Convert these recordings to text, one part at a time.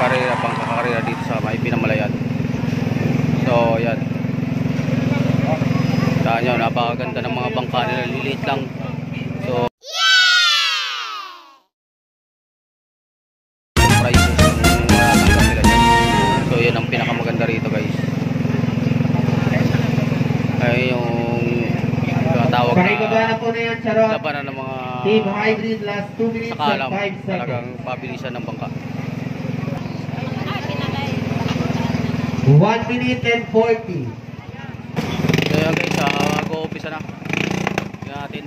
karera, pang kakarera dito sa may Pinamalayan. So yan, saan nyo, napakaganda ng mga bangka nila, liliit lang. So prices yung natanggap nila dyan. So yan ang pinakamaganda rito guys, ay yung tawag na labanan ng mga Team Hybrid last 2 minutes sakalam, and 5 seconds. talagang pabilisan ng bangka. 1 minute and 40. So yan guys, mag-uumpisa na. Tingnan natin.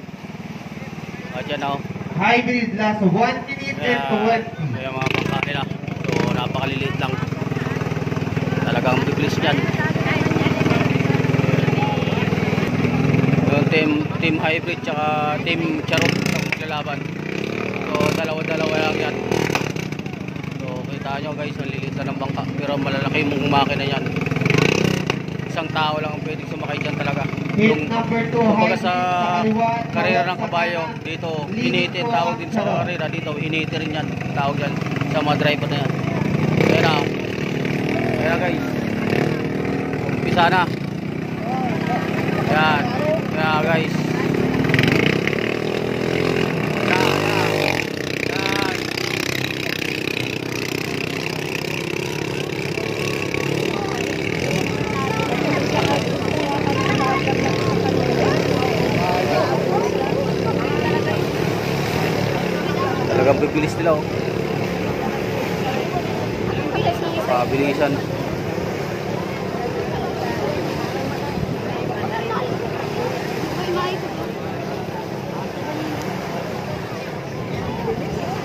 At yan o. Hybrid last 1 minute and 20. Kaya mga bangka nila. So napakaliliit lang. Talagang bibilis yan. So team hybrid tsaka team charot ang maglalaban. So dalawa-dalawa lang yan. So kita nyo guys, ang liliit na ng bangka. Pero malalaki mong makina yan. Isang tao lang ang pwedeng sumakay dyan talaga. Yung kumbaga sa karera ng kabayo, dito initi ang tawag din sa karera. Dito initi rin yan, tawag yan sa mga driver na yan. Kaya guys, umpisa na. Yan, kaya guys. Talagang bibilis nila oh. Pabilisan.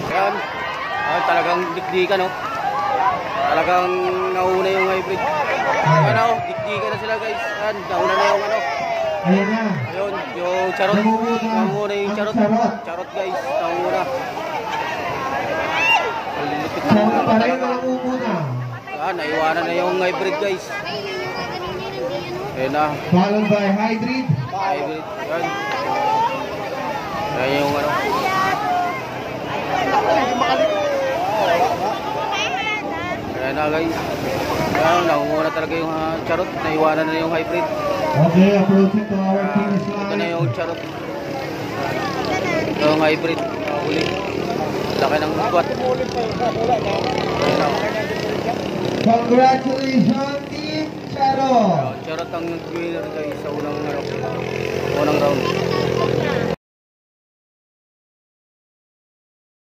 Yan. Talagang dikdikan oh. Talagang nauna yung hybrid. Ano, dikdikan na sila guys. Yan, nauna na yung ano. Ayan na. Ayun, yung charot. Nauna yung charot. Charot guys, nauna. Lilipit na muna ba talaga? Naiwanan na yung hybrid guys. Ayun na. Followed by hybrid. Hybrid, yan. Yan yung ano. Ayan na guys. Ayan, naunguna talaga yung charot. Naiwanan na yung hybrid. Okay, approaching to our finish line. Ito na yung charot. Yung hybrid. Uli. Laki ng bubat. Ayan na. Congratulations, Team Charot! Charot ang nag-winner guys sa unang round.